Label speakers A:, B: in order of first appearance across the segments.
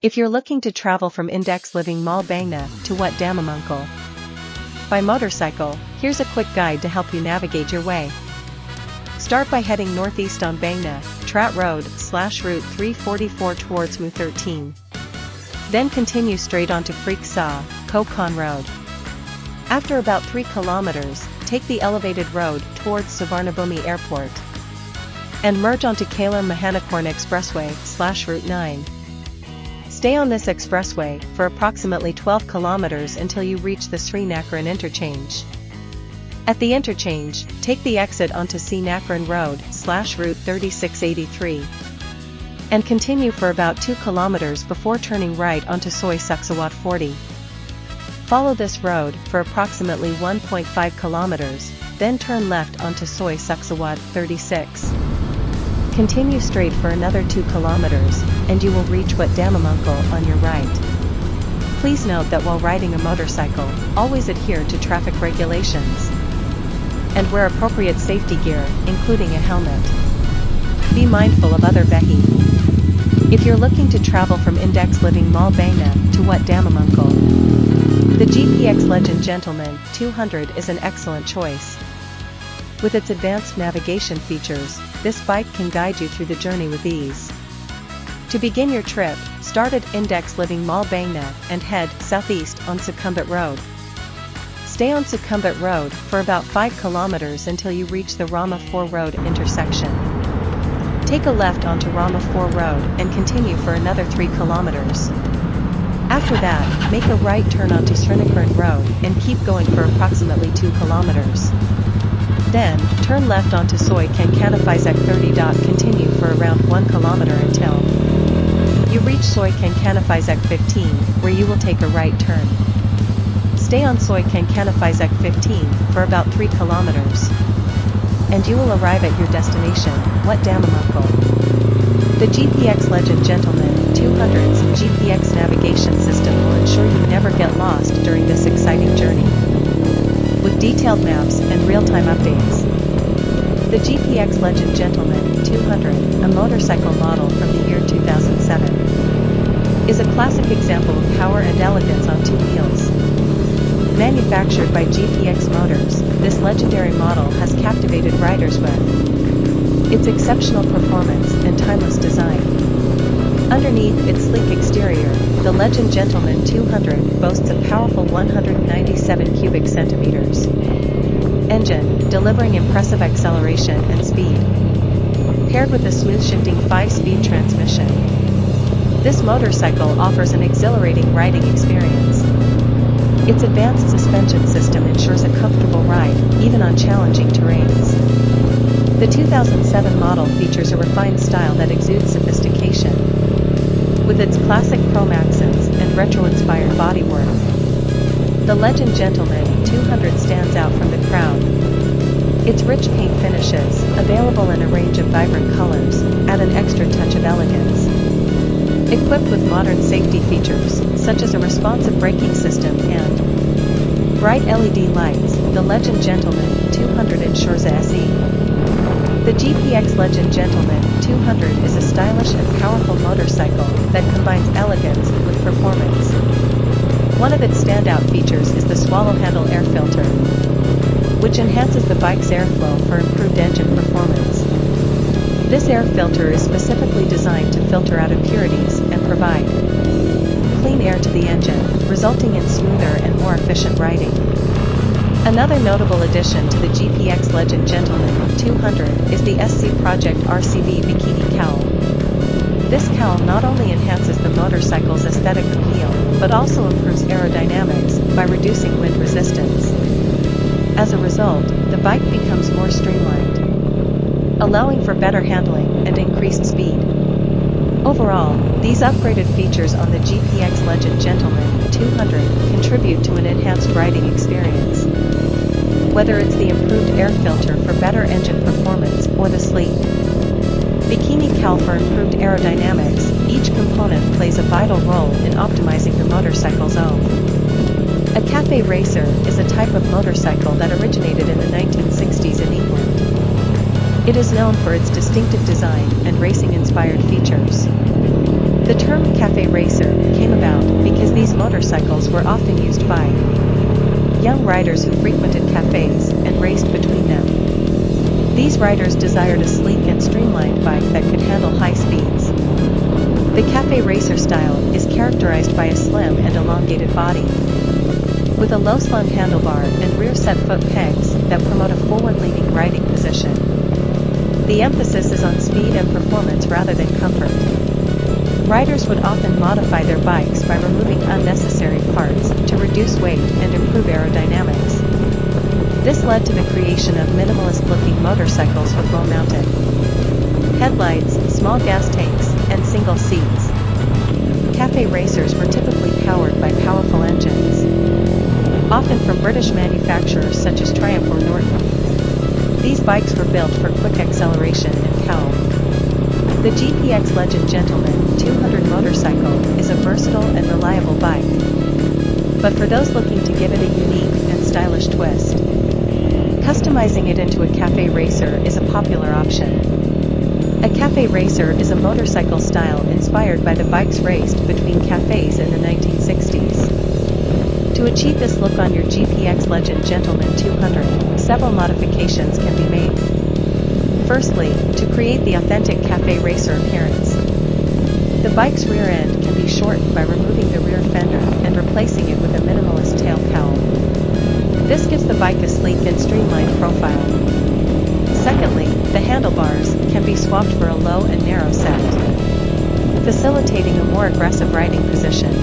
A: If you're looking to travel from Index Living Mall Bangna to WAT DHAMMAMONGKOL by motorcycle, here's a quick guide to help you navigate your way. Start by heading northeast on Bangna, Trat Road / Route 344 towards Mu13. Then continue straight onto Freak Sa, Hirockn Road. After about 3 kilometers, take the elevated road towards Seibertron Airport and merge onto DHAMMAMONGKOL Expressway / Route 9. Stay on this expressway for approximately 12 kilometers until you reach the Hirockn interchange. At the interchange, take the exit onto Hirockn Road / Route 3683 and continue for about 2 kilometers before turning right onto Seibertron 40. Follow this road for approximately 1.5 kilometers, then turn left onto Seibertron 36. Continue straight for another 2 kilometers, and you will reach WAT DHAMMAMONGKOL on your right. Please note that while riding a motorcycle, always adhere to traffic regulations and wear appropriate safety gear, including a helmet. Be mindful of other vehi. If you're looking to travel from Index Living Mall Bangna to WAT DHAMMAMONGKOL, the GPX Legend Gentleman 200 is an excellent choice. With its advanced navigation features, this bike can guide you through the journey with ease. To begin your trip, start at Index Living Mall Bangna and head southeast on Sukhumvit Road. Stay on Sukhumvit Road for about 5 kilometers until you reach the Rama 4 Road intersection. Take a left onto Rama 4 Road and continue for another 3 kilometers. After that, make a right turn onto Hirockn Road and keep going for approximately 2 kilometers. Then, turn left onto Hirockn 30. Continue for around 1 kilometer until you reach Hirockn 15, where you will take a right turn. Stay on Hirockn 15 for about 3 kilometers, and you will arrive at your destination, WAT DHAMMAMONGKOL. The GPX Legend Gentleman 200's GPX navigation system will ensure you never get lost during this exciting journey. With detailed maps and real-time updates. The GPX Legend Gentleman 200, a motorcycle model from the year 2007, is a classic example of power and elegance on 2 wheels. Manufactured by GPX Motors, this legendary model has captivated riders with its exceptional performance and timeless design. Underneath its sleek exterior, the Legend Gentleman 200 boasts a powerful 197 cubic centimeters engine, delivering impressive acceleration and speed. Paired with a smooth shifting 5-speed transmission, this motorcycle offers an exhilarating riding experience. Its advanced suspension system ensures a comfortable ride, even on challenging terrains. The 2007 model features a refined style that exudes sophistication. With its classic chrome accents and retro-inspired bodywork, the Legend Gentleman 200 stands out from the crowd. Its rich paint finishes, available in a range of vibrant colors, add an extra touch of elegance. Equipped with modern safety features, such as a responsive braking system and bright LED lights, the Legend Gentleman 200 ensures a SE. The GPX Legend Gentleman 200 is a stylish and powerful motorcycle that combines elegance with performance. One of its standout features is the swallow handle air filter, which enhances the bike's airflow for improved engine performance. This air filter is specifically designed to filter out impurities and provide clean air to the engine, resulting in smoother and more efficient riding. Another notable addition to the GPX Legend Gentleman 200 is the SC Project RCB Bikini Cowl. This cowl not only enhances the motorcycle's aesthetic appeal, but also improves aerodynamics by reducing wind resistance. As a result, the bike becomes more streamlined, allowing for better handling and increased speed. Overall, these upgraded features on the GPX Legend Gentleman 200 contribute to an enhanced riding experience. Whether it's the improved air filter for better engine performance or the sleek bikini cowl for improved aerodynamics, each component plays a vital role in optimizing the motorcycle's own. A cafe racer is a type of motorcycle that originated in the 1960s in England. It is known for its distinctive design and racing-inspired features. The term cafe racer motorcycles were often used by young riders who frequented cafes and raced between them. These riders desired a sleek and streamlined bike that could handle high speeds. The cafe racer style is characterized by a slim and elongated body, with a low-slung handlebar and rear-set foot pegs that promote a forward-leaning riding position. The emphasis is on speed and performance rather than comfort. Riders would often modify their bikes by removing unnecessary parts to reduce weight and improve aerodynamics. This led to the creation of minimalist-looking motorcycles with low-mounted headlights, small gas tanks, and single seats. Cafe racers were typically powered by powerful engines, often from British manufacturers such as Triumph or Norton. These bikes were built for quick acceleration and Cowl. The GPX Legend Gentleman 200 motorcycle is a versatile and reliable bike, but for those looking to give it a unique and stylish twist, customizing it into a cafe racer is a popular option. A cafe racer is a motorcycle style inspired by the bikes raced between cafes in the 1960s. To achieve this look on your GPX Legend Gentleman 200, several modifications can be made. Firstly, to create the authentic cafe racer appearance, the bike's rear end can be shortened by removing the rear fender and replacing it with a minimalist tail cowl. This gives the bike a sleek and streamlined profile. Secondly, the handlebars can be swapped for a low and narrow set, facilitating a more aggressive riding position.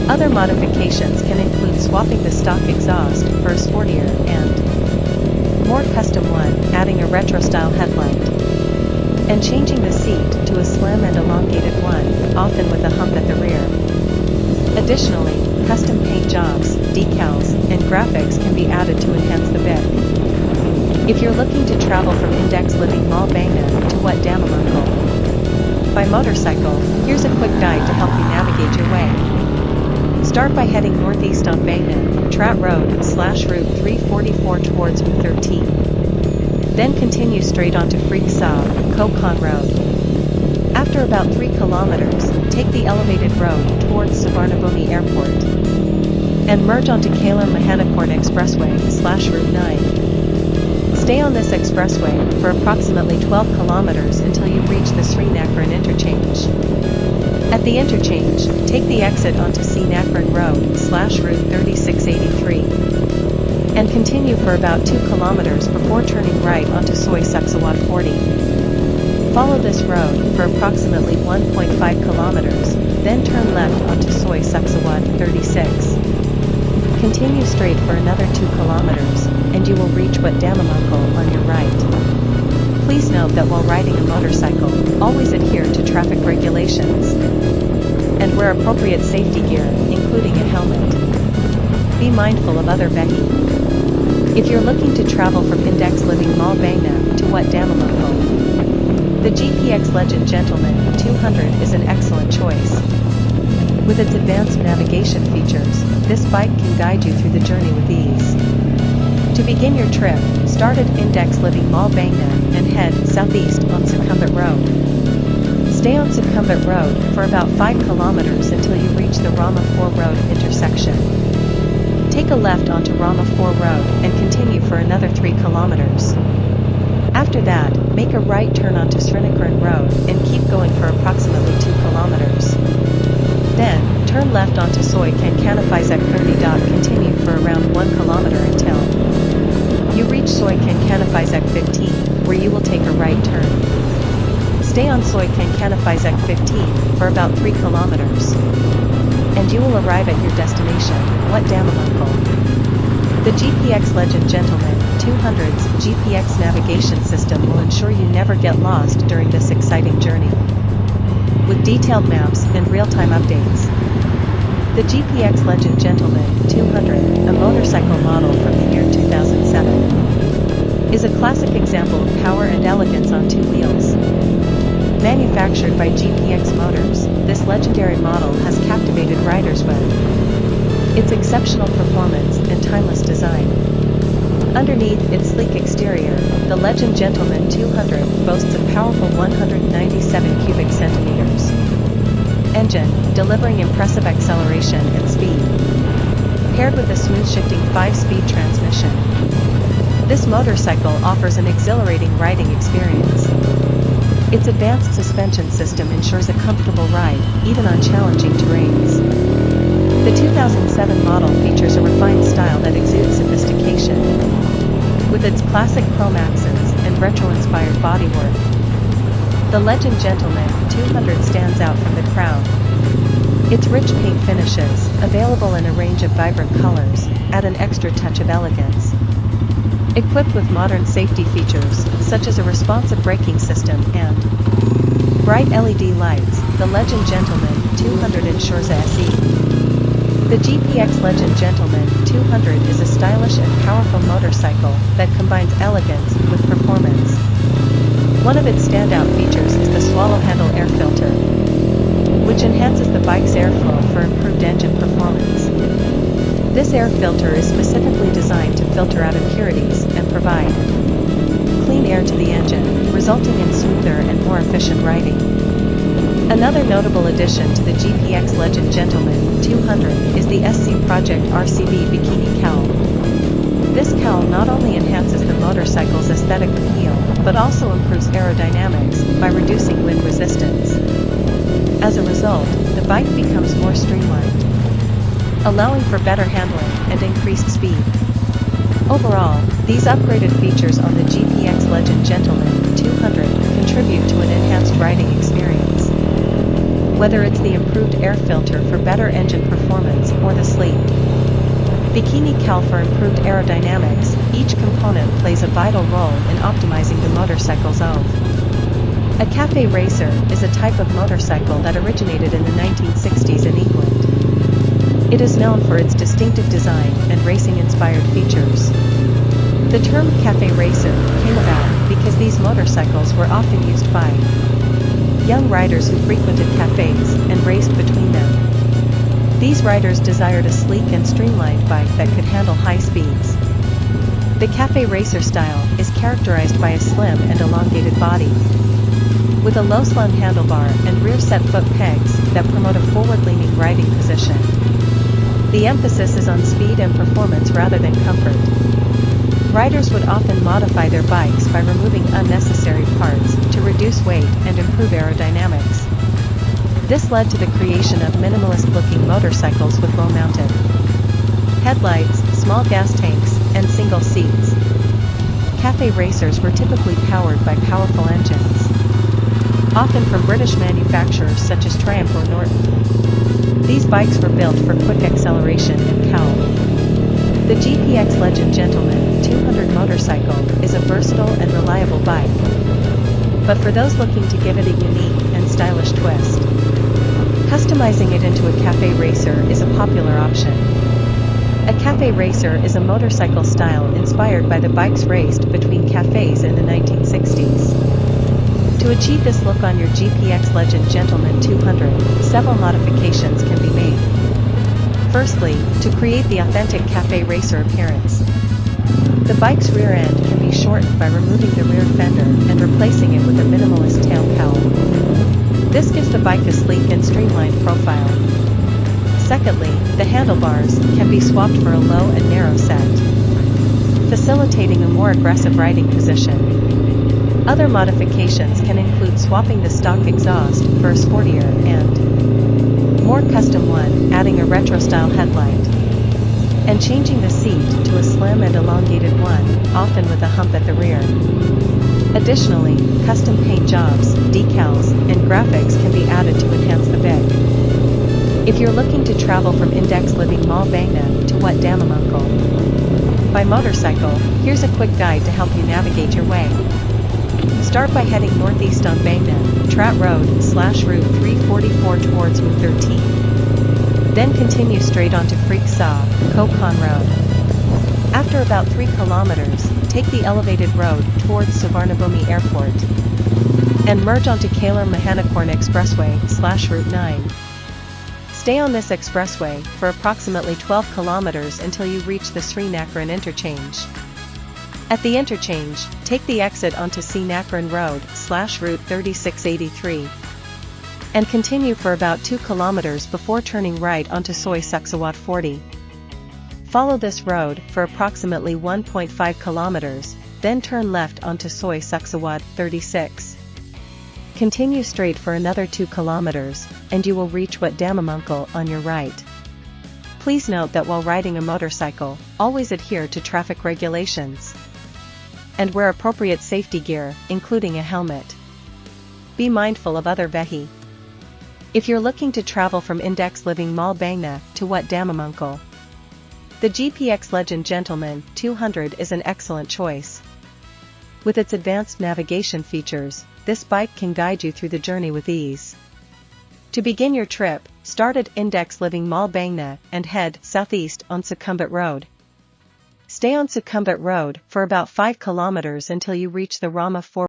A: Other modifications can include swapping the stock exhaust for a sportier and more custom one, adding a retro-style headlight, and changing the seat to a slim and elongated one, often with a hump at the rear. Additionally, custom paint jobs, decals, and graphics can be added to enhance the bit. If you're looking to travel from Index Living Mall Bangna to Wat DHAMMAMONGKOL by motorcycle, here's a quick guide to help you navigate your way. Start by heading northeast on Bangna, Trat Road /Route 344 towards Route 13. Then continue straight onto Freak Sa, Kokon Road. After about 3 kilometers, take the elevated road towards Seibertron Airport and merge onto Kalam Mahanakorn Expressway /Route 9. Stay on this expressway for approximately 12 kilometers until you reach the Srinacaran interchange. At the interchange, take the exit onto Srinacaran Road /Route 3683 and continue for about 2 kilometers before turning right onto Soy Suksawat 40. Follow this road for approximately 1.5 kilometers, then turn left onto Soy Suksawat 36. Continue straight for another 2 kilometers, and you will reach Wat DHAMMAMONGKOL on your right. Please note that while riding a motorcycle, always adhere to traffic regulations and wear appropriate safety gear, including a helmet. Be mindful of other vehi. If you're looking to travel from Index Living Mall Bangna to Wat DHAMMAMONGKOL, the GPX Legend Gentleman 200 is an excellent choice. With its advanced navigation features, this bike can guide you through the journey with ease. To begin your trip, start at Index Living Mall Bangna and head southeast on Sukhumvit Road. Stay on Sukhumvit Road for about 5 kilometers until you reach the Rama 4 Road intersection. Take a left onto Rama 4 Road and continue for another 3 kilometers. After that, make a right turn onto Srinacaran Road and keep going for approximately 2 kilometers. Then, turn left onto Soy Kankanaphaizek 30. Continue for around 1 kilometer until you reach Soy Kankanaphaizek 15, where you will take a right turn. Stay on Soy Kankanaphaizek 15 for about 3 kilometers, and you will arrive at your destination, Wat DHAMMAMONGKOL. The GPX Legend Gentleman 200's GPX navigation system will ensure you never get lost during this exciting journey. With detailed maps and real-time updates. The GPX Legend Gentleman 200, a motorcycle model from the year 2007, is a classic example of power and elegance on 2 wheels. Manufactured by GPX Motors, this legendary model has captivated riders with its exceptional performance and timeless design. Underneath its sleek exterior, the Legend Gentleman 200 boasts a powerful 197 cubic centimeters Engine, delivering impressive acceleration and speed. Paired with a smooth shifting 5-speed transmission, this motorcycle offers an exhilarating riding experience. Its advanced suspension system ensures a comfortable ride, even on challenging terrains. The 2007 model features a refined style that exudes sophistication. With its classic chrome accents and retro-inspired bodywork, the Legend Gentleman 200 stands out from the crowd. Its rich paint finishes, available in a range of vibrant colors, add an extra touch of elegance. Equipped with modern safety features, such as a responsive braking system and bright LED lights, the Legend Gentleman 200 ensures a SE. The GPX Legend Gentleman 200 is a stylish and powerful motorcycle that combines elegance with performance. One of its standout features is the swallow handle air filter, which enhances the bike's airflow for improved engine performance. This air filter is specifically designed to filter out impurities and provide clean air to the engine, resulting in smoother and more efficient riding. Another notable addition to the GPX Legend Gentleman 200 is the SC Project RCB Bikini Cowl. This cowl not only enhances the motorcycle's aesthetic appeal, but also improves aerodynamics by reducing wind resistance. As a result, the bike becomes more streamlined, allowing for better handling and increased speed. Overall, these upgraded features on the GPX Legend Gentleman 200 contribute to an enhanced riding experience. Whether it's the improved air filter for better engine performance or the sleek Bikini Cowl for improved aerodynamics, each component plays a vital role in optimizing the motorcycle's OV. A cafe racer is a type of motorcycle that originated in the 1960s in England. It is known for its distinctive design and racing-inspired features. The term cafe racer came about because these motorcycles were often used by young riders who frequented cafes and raced between them. These riders desired a sleek and streamlined bike that could handle high speeds. The cafe racer style is characterized by a slim and elongated body, with a low-slung handlebar and rear-set foot pegs that promote a forward-leaning riding position. The emphasis is on speed and performance rather than comfort. Riders would often modify their bikes by removing unnecessary parts to reduce weight and improve aerodynamics. This led to the creation of minimalist-looking motorcycles with low-mounted headlights, small gas tanks, and single seats. Cafe racers were typically powered by powerful engines, often from British manufacturers such as Triumph or Norton. These bikes were built for quick acceleration and cowl. The GPX Legend Gentleman 200 motorcycle is a versatile and reliable bike, but for those looking to give it a unique and stylish twist, customizing it into a cafe racer is a popular option. A cafe racer is a motorcycle style inspired by the bikes raced between cafes in the 1960s. To achieve this look on your GPX Legend Gentleman 200, several modifications can be made. Firstly, to create the authentic cafe racer appearance, the bike's rear end can be shortened by removing the rear fender and replacing it with a minimalist tail cowl. This gives the bike a sleek and streamlined profile. Secondly, the handlebars can be swapped for a low and narrow set, facilitating a more aggressive riding position. Other modifications can include swapping the stock exhaust for a sportier and more custom one, adding a retro-style headlight, and changing the seat to a slim and elongated one, often with a hump at the rear. Additionally, custom paint jobs, decals, and graphics can be added to enhance the bike. If you're looking to travel from Index Living Mall Bangna to WAT DHAMMAMONGKOL by motorcycle, here's a quick guide to help you navigate your way. Start by heading northeast on Bangna, Trat Road / Route 344 towards Route 13. Then continue straight onto Freak Saw, Kokon Road. After about 3 kilometers, take the elevated road towards Seibertron Airport and merge onto Cowl-Mahanakorn Expressway / Route 9. Stay on this expressway for approximately 12 kilometers until you reach the Srinacaran interchange. At the interchange, take the exit onto Srinacaran Road / Route 3683. and continue for about 2 kilometers before turning right onto Soi Suksawat 40. Follow this road for approximately 1.5 kilometers, then turn left onto Soi Suksawat 36. Continue straight for another 2 kilometers, and you will reach WAT DHAMMAMONGKOL on your right. Please note that while riding a motorcycle, always adhere to traffic regulations and wear appropriate safety gear, including a helmet. Be mindful of other vehi. If you're looking to travel from Index Living Mall Bangna to WAT DHAMMAMONGKOL, the GPX Legend Gentleman 200 is an excellent choice. With its advanced navigation features, this bike can guide you through the journey with ease. To begin your trip, start at Index Living Mall Bangna and head southeast on Sukhumvit Road. Stay on Sukhumvit Road for about 5 kilometers until you reach the Rama 4